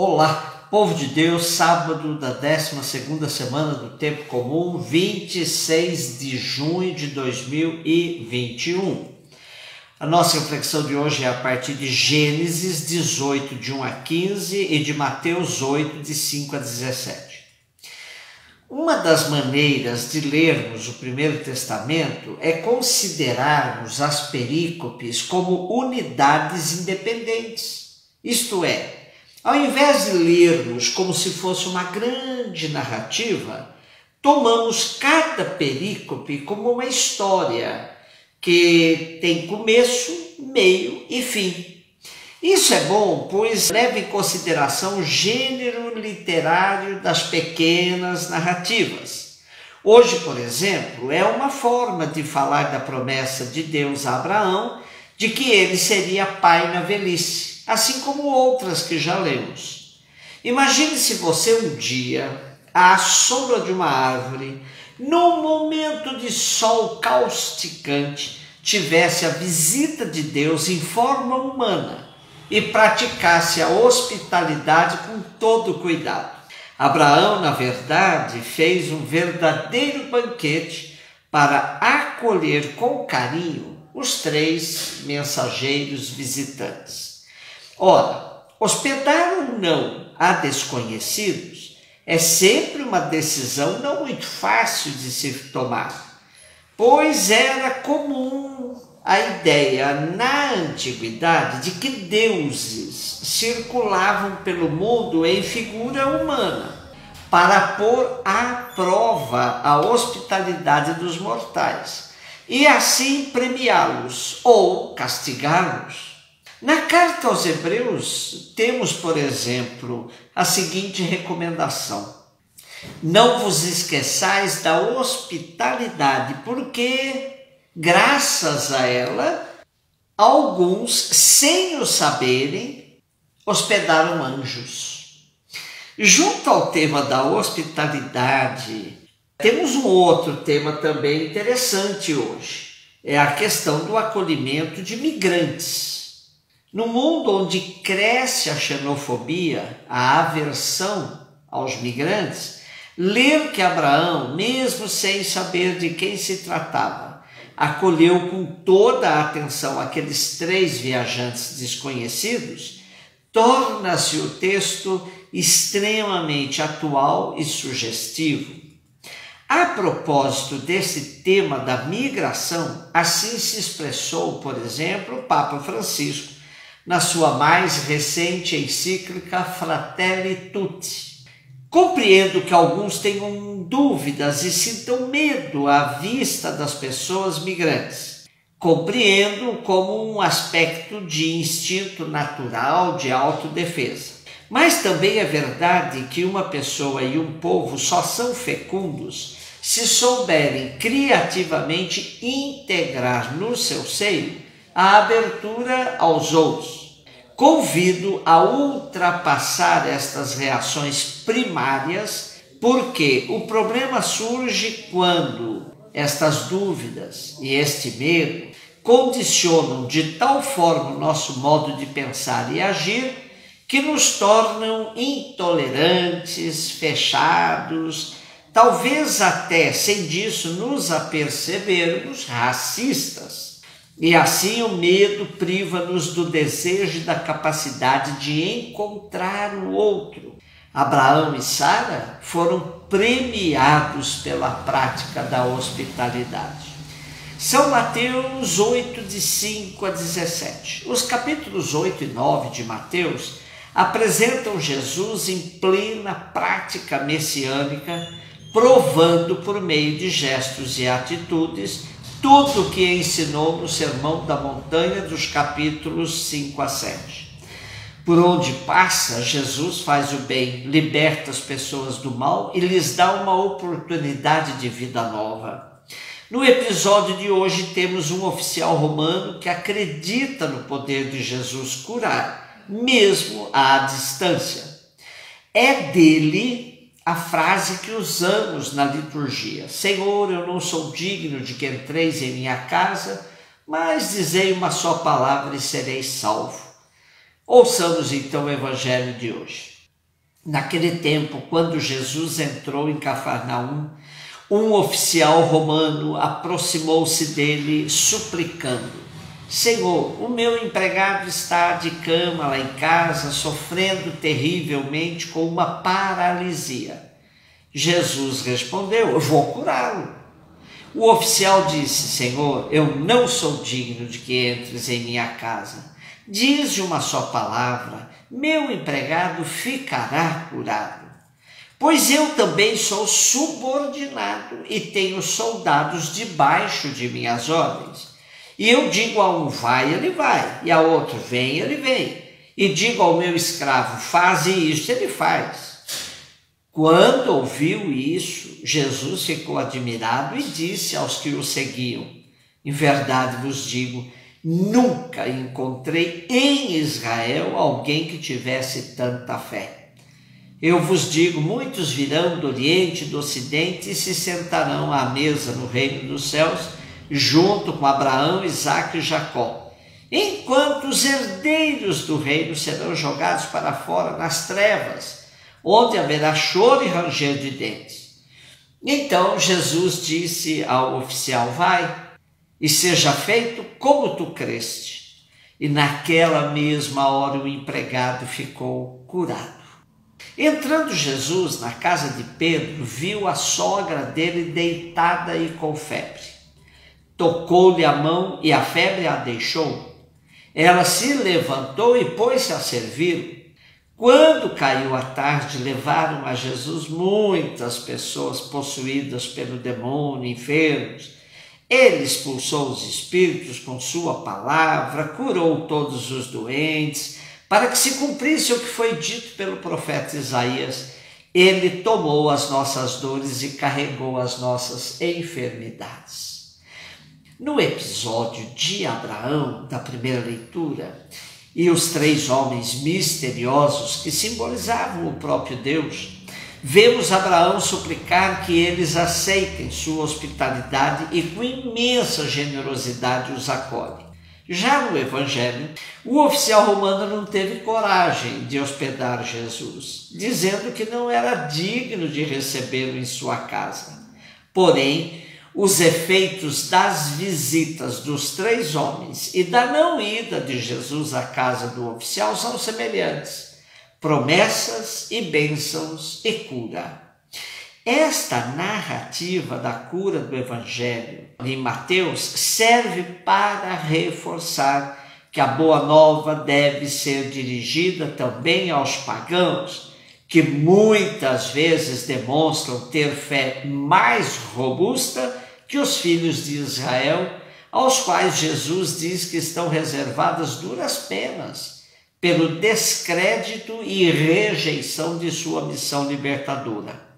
Olá, povo de Deus, sábado da 12ª semana do Tempo Comum, 26 de junho de 2021. A nossa reflexão de hoje é a partir de Gênesis 18, de 1 a 15 e de Mateus 8, de 5 a 17. Uma das maneiras de lermos o Primeiro Testamento é considerarmos as perícopes como unidades independentes, isto é, ao invés de lermos como se fosse uma grande narrativa, tomamos cada perícope como uma história que tem começo, meio e fim. Isso é bom, pois leva em consideração o gênero literário das pequenas narrativas. Hoje, por exemplo, é uma forma de falar da promessa de Deus a Abraão de que ele seria pai na velhice, assim como outras que já lemos. Imagine se você um dia, à sombra de uma árvore, num momento de sol causticante, tivesse a visita de Deus em forma humana e praticasse a hospitalidade com todo cuidado. Abraão, na verdade, fez um verdadeiro banquete para acolher com carinho os 3 mensageiros visitantes. Ora, hospedar ou não a desconhecidos é sempre uma decisão não muito fácil de se tomar, pois era comum a ideia na antiguidade de que deuses circulavam pelo mundo em figura humana para pôr à prova a hospitalidade dos mortais e assim premiá-los ou castigá-los. Na carta aos Hebreus, temos, por exemplo, a seguinte recomendação: não vos esqueçais da hospitalidade, porque, graças a ela, alguns, sem o saberem, hospedaram anjos. Junto ao tema da hospitalidade, temos um outro tema também interessante hoje. É a questão do acolhimento de migrantes. No mundo onde cresce a xenofobia, a aversão aos migrantes, ler que Abraão, mesmo sem saber de quem se tratava, acolheu com toda a atenção aqueles 3 viajantes desconhecidos, torna-se o texto extremamente atual e sugestivo. A propósito desse tema da migração, assim se expressou, por exemplo, o Papa Francisco, na sua mais recente encíclica Fratelli Tutti. Compreendo que alguns tenham dúvidas e sintam medo à vista das pessoas migrantes. Compreendo como um aspecto de instinto natural de autodefesa. Mas também é verdade que uma pessoa e um povo só são fecundos se souberem criativamente integrar no seu seio a abertura aos outros. Convido a ultrapassar estas reações primárias, porque o problema surge quando estas dúvidas e este medo condicionam de tal forma o nosso modo de pensar e agir que nos tornam intolerantes, fechados, talvez até, sem disso nos apercebermos, racistas. E assim o medo priva-nos do desejo e da capacidade de encontrar o outro. Abraão e Sara foram premiados pela prática da hospitalidade. São Mateus 8, de 5 a 17. Os capítulos 8 e 9 de Mateus apresentam Jesus em plena prática messiânica, provando por meio de gestos e atitudes tudo o que ensinou no Sermão da Montanha dos capítulos 5 a 7. Por onde passa, Jesus faz o bem, liberta as pessoas do mal e lhes dá uma oportunidade de vida nova. No episódio de hoje temos um oficial romano que acredita no poder de Jesus curar, mesmo à distância. É dele a frase que usamos na liturgia: Senhor, eu não sou digno de que entreis em minha casa, mas dizei uma só palavra e serei salvo. Ouçamos então o evangelho de hoje. Naquele tempo, quando Jesus entrou em Cafarnaum, um oficial romano aproximou-se dele suplicando: Senhor, o meu empregado está de cama lá em casa, sofrendo terrivelmente com uma paralisia. Jesus respondeu: eu vou curá-lo. O oficial disse: Senhor, eu não sou digno de que entres em minha casa. Dize uma só palavra, meu empregado ficará curado. Pois eu também sou subordinado e tenho soldados debaixo de minhas ordens. E eu digo a um vai, ele vai, e a outro vem, ele vem. E digo ao meu escravo, faze isto, ele faz. Quando ouviu isso, Jesus ficou admirado e disse aos que o seguiam: em verdade vos digo, nunca encontrei em Israel alguém que tivesse tanta fé. Eu vos digo, muitos virão do Oriente e do Ocidente e se sentarão à mesa no reino dos céus, junto com Abraão, Isaque e Jacó, enquanto os herdeiros do reino serão jogados para fora nas trevas, onde haverá choro e ranger de dentes. Então Jesus disse ao oficial: vai, e seja feito como tu creste. E naquela mesma hora o empregado ficou curado. Entrando Jesus na casa de Pedro, viu a sogra dele deitada e com febre. Tocou-lhe a mão e a febre a deixou. Ela se levantou e pôs-se a servir. Quando caiu a tarde, levaram a Jesus muitas pessoas possuídas pelo demônio, enfermos. Ele expulsou os espíritos com sua palavra, curou todos os doentes, para que se cumprisse o que foi dito pelo profeta Isaías: ele tomou as nossas dores e carregou as nossas enfermidades. No episódio de Abraão, da primeira leitura, e os 3 homens misteriosos que simbolizavam o próprio Deus, vemos Abraão suplicar que eles aceitem sua hospitalidade e com imensa generosidade os acolhe. Já no Evangelho, o oficial romano não teve coragem de hospedar Jesus, dizendo que não era digno de recebê-lo em sua casa. Porém, os efeitos das visitas dos 3 homens e da não ida de Jesus à casa do oficial são semelhantes: promessas e bênçãos e cura. Esta narrativa da cura do Evangelho em Mateus serve para reforçar que a Boa Nova deve ser dirigida também aos pagãos, que muitas vezes demonstram ter fé mais robusta que os filhos de Israel, aos quais Jesus diz que estão reservadas duras penas pelo descrédito e rejeição de sua missão libertadora.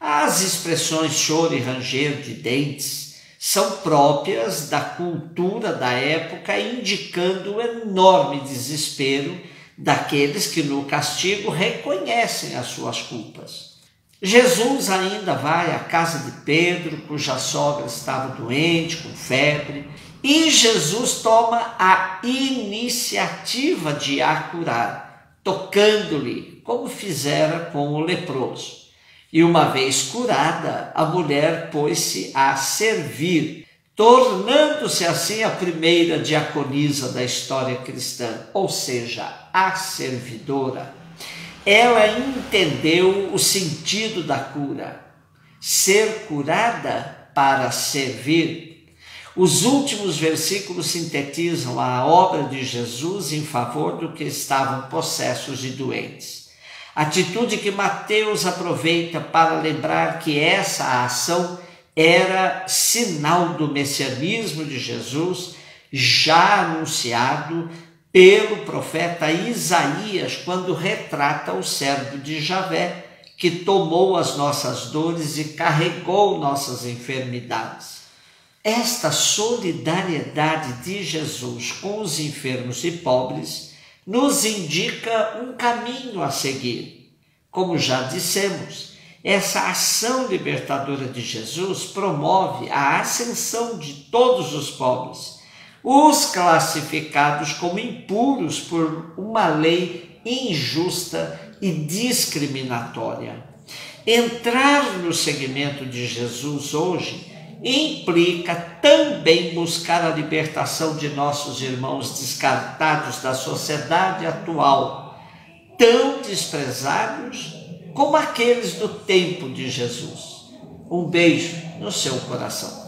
As expressões choro e ranger de dentes são próprias da cultura da época, indicando o enorme desespero daqueles que no castigo reconhecem as suas culpas. Jesus ainda vai à casa de Pedro, cuja sogra estava doente, com febre, e Jesus toma a iniciativa de a curar, tocando-lhe, como fizera com o leproso. E uma vez curada, a mulher pôs-se a servir, tornando-se assim a primeira diaconisa da história cristã, ou seja, a servidora. Ela entendeu o sentido da cura: ser curada para servir. Os últimos versículos sintetizam a obra de Jesus em favor do que estavam possessos e doentes. Atitude que Mateus aproveita para lembrar que essa ação era sinal do messianismo de Jesus, já anunciado pelo profeta Isaías, quando retrata o servo de Javé, que tomou as nossas dores e carregou nossas enfermidades. Esta solidariedade de Jesus com os enfermos e pobres nos indica um caminho a seguir. Como já dissemos, essa ação libertadora de Jesus promove a ascensão de todos os pobres, os classificados como impuros por uma lei injusta e discriminatória. Entrar no segmento de Jesus hoje implica também buscar a libertação de nossos irmãos descartados da sociedade atual, tão desprezados como aqueles do tempo de Jesus. Um beijo no seu coração.